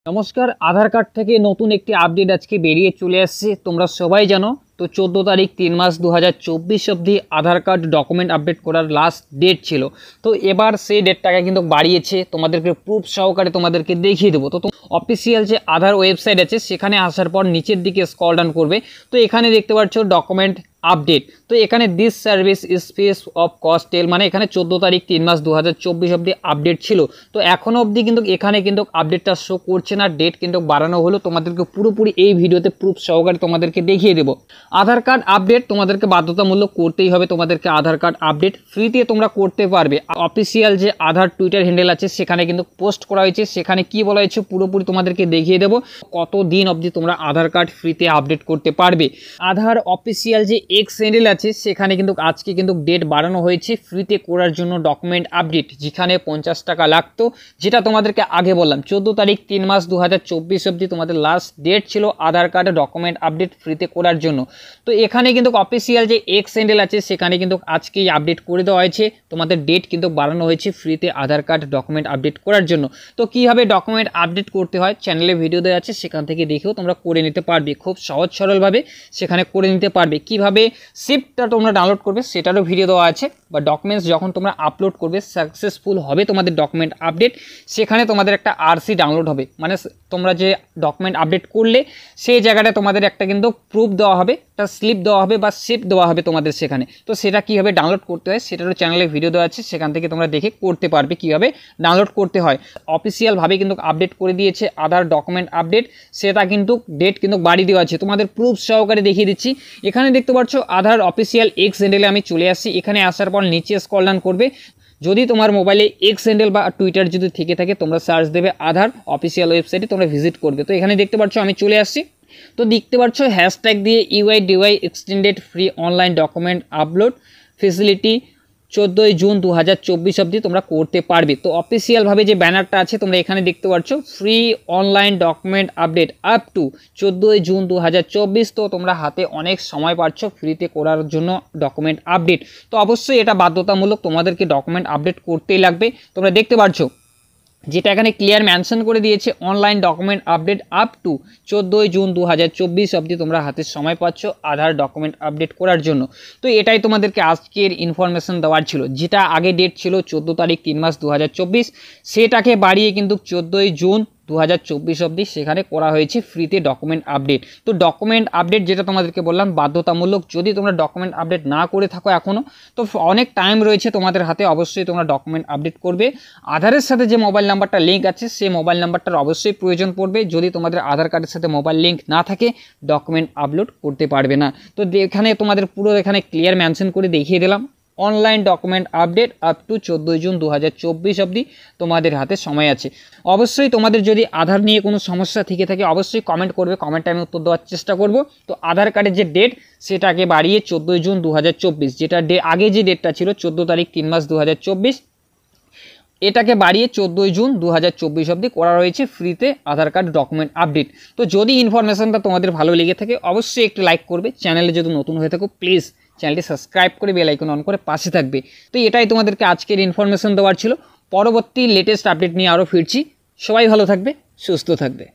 নমস্কার। আধার কার্ড থেকে নতুন একটি আপডেট আজকে বেরিয়ে চলে আসছে। তোমরা সবাই জানো তো 14 তারিখ 3 মাস 2024 অবধি আধার কার্ড ডকুমেন্ট আপডেট করার লাস্ট ডেট ছিল। তো এবার সেই ডেটটাকে কিন্তু বাড়িয়েছে, তোমাদেরকে প্রুফ সহকারে তোমাদেরকে দেখিয়ে দেবো। তো অফিসিয়াল যে আধার ওয়েবসাইট আছে সেখানে আসার পর নিচের দিকে স্ক্রল ডাউন করবে, তো এখানে দেখতে পাচ্ছ ডকুমেন্ট আপডেট। তো এখানে this service is free of cost till, মানে এখানে 14 তারিখ 3 মাস 2024 অবধি আপডেট ছিল। তো এখনও অবধি কিন্তু এখানে কিন্তু আপডেটটা শো করছে না, ডেট কিন্তু বাড়ানো হলো। তোমাদেরকে পুরোপুরি এই ভিডিওতে প্রুফ সহকারে তোমাদেরকে দেখিয়ে দেবো। আধার কার্ড আপডেট তোমাদেরকে বাধ্যতামূলক করতেই হবে। তোমাদেরকে আধার কার্ড আপডেট ফ্রিতে তোমরা করতে পারবে। অফিসিয়াল যে আধার টুইটার হ্যান্ডেল আছে সেখানে কিন্তু পোস্ট করা হয়েছে, সেখানে কি বলা হয়েছে পুরোপুরি তোমাদেরকে দেখিয়ে দেবো কত দিন অবধি তোমরা আধার কার্ড ফ্রিতে আপডেট করতে পারবে। আধার অফিসিয়াল যে এক্স হ্যান্ডেল আছে সেখানে কিন্তু আজকে কিন্তু ডেট বাড়ানো হয়েছে ফ্রিতে করার জন্য ডকুমেন্ট আপডেট, যেখানে 50 টাকা লাগতো। যেটা তোমাদেরকে আগে বললাম 14 তারিখ 3 মাস 2024 অবধি তোমাদের লাস্ট ডেট ছিল আধার কার্ডে ডকুমেন্ট আপডেট ফ্রিতে করার জন্য। তো এখানে কিন্তু অফিসিয়াল যে এক্স হ্যান্ডেল আছে সেখানে কিন্তু আজকেই আপডেট করে দেওয়া হয়েছে, তোমাদের ডেট কিন্তু বাড়ানো হয়েছে ফ্রিতে আধার কার্ড ডকুমেন্ট আপডেট করার জন্য। তো কীভাবে ডকুমেন্ট আপডেট করতে হয় চ্যানেলে ভিডিও দেওয়া আছে, সেখান থেকে দেখেও তোমরা করে নিতে পারবে। খুব সহজ সরলভাবে সেখানে করে নিতে পারবে। কিভাবে শিফটটা তোমরা ডাউনলোড করবে সেটারও ভিডিও দেওয়া আছে, বা ডকুমেন্টস যখন তোমরা আপলোড করবে সাকসেসফুল হবে তোমাদের ডকুমেন্ট আপডেট, সেখানে তোমাদের একটা আরসি ডাউনলোড হবে, মানে তোমরা যে ডকুমেন্ট আপডেট করলে সেই জায়গাটা তোমাদের একটা কিন্তু প্রুফ দেওয়া হবে, একটা স্লিপ দেওয়া হবে বা শিফট দেওয়া হবে তোমাদের সেখানে। তো সেটা কীভাবে ডাউনলোড করতে হয় সেটারও চ্যানেলে ভিডিও দেওয়া আছে, সেখান থেকে তোমরা দেখে করতে পারবে কীভাবে ডাউনলোড করতে হয়। অফিসিয়ালভাবে কিন্তু আপডেট করে দিয়েছে আধার ডকুমেন্ট আপডেট, সেটা কিন্তু ডেট কিন্তু বাড়িয়ে দেওয়া আছে। তোমাদের প্রুফ সহকারে দেখিয়ে দিচ্ছি। এখানে দেখতে পাচ্ছ আধার অফিসিয়াল এক্স হ্যান্ডেলে আমি চলে আসছি। এখানে আসার পর নিচে স্ক্রল ডাউন করবে। যদি তোমার মোবাইলে এক্স হ্যান্ডেল বা টুইটার যদি থেকে থাকে তোমরা সার্চ দেবে আধার অফিসিয়াল ওয়েবসাইটে, তোমরা ভিজিট করবে। তো এখানে দেখতে পাচ্ছ আমি চলে আসছি। তো দেখতে পাচ্ছ হ্যাশট্যাগ দিয়ে UIDAI extended free online document upload facility 14 June 2024 অবধি তোমরা করতে পারবে। তো অফিসিয়ালভাবে যে ব্যানারটা আছে তোমরা এখানে দেখতে পাচ্ছ free online document update up to 14 June 2024। তো তোমরা হাতে অনেক সময় পাচ্ছ ফ্রিতে করার জন্য ডকুমেন্ট আপডেট। তো অবশ্যই এটা বাধ্যতামূলক, তোমাদেরকে ডকুমেন্ট আপডেট করতেই লাগবে। তোমরা দেখতে পাচ্ছ যেটা এখানে ক্লিয়ার মেনশন করে দিয়েছে online document update up to 14 June 2024 অবধি তোমরা হাতে সময় পাচ্ছ আধার ডকুমেন্ট আপডেট করার জন্য। তো এটাই তোমাদেরকে আজকের ইনফরমেশন দেওয়ার ছিল। যেটা আগে ডেট ছিল 14 তারিখ 3 মাস 2024, সেটাকে বাড়িয়ে কিন্তু 14 জুন 2024 অবধি সেখানে করা হয়েছে ফ্রিতে ডকুমেন্ট আপডেট। তো ডকুমেন্ট আপডেট যেটা তোমাদেরকে বললাম বাধ্যতামূলক, যদি তোমরা ডকুমেন্ট আপডেট না করে থাকো এখনও, তো অনেক টাইম রয়েছে তোমাদের হাতে, অবশ্যই তোমরা ডকুমেন্ট আপডেট করবে। আধারের সাথে যে মোবাইল নাম্বারটা লিঙ্ক আছে সেই মোবাইল নাম্বারটার অবশ্যই প্রয়োজন পড়বে। যদি তোমাদের আধার কার্ডের সাথে মোবাইল লিঙ্ক না থাকে ডকুমেন্ট আপলোড করতে পারবে না। তো এখানে তোমাদের পুরো এখানে ক্লিয়ার মেনশন করে দেখিয়ে দিলাম online document update up to 14 June 2024 অবধি তোমাদের হাতে সময় আছে। অবশ্যই তোমাদের যদি আধার নিয়ে কোনো সমস্যা থেকে থাকে অবশ্যই কমেন্ট করবে, কমেন্টে আমি উত্তর দেওয়ার চেষ্টা করব। তো আধার কার্ডের যে ডেট সেটাকে বাড়িয়ে 14 জুন 2024, যেটা আগে যে ডেটটা ছিল 14 তারিখ 3 মাস 2024, এটাকে বাড়িয়ে 14 জুন 2024 অবধি করা রয়েছে ফ্রিতে আধার কার্ড ডকুমেন্ট আপডেট। তো যদি ইনফরমেশনটা তোমাদের ভালো লেগে থাকে অবশ্যই একটু লাইক করবে। চ্যানেলে যদি নতুন হয়ে থাকো প্লিজ চ্যানেলটি সাবস্ক্রাইব করে বেল আইকন অন করে পাশে থাকবে। তো এটাই তোমাদেরকে আজকের ইনফরমেশন দেওয়ার ছিল। পরবর্তী লেটেস্ট আপডেট নিয়ে আরও ফিরছি। সবাই ভালো থাকবে, সুস্থ থাকবে।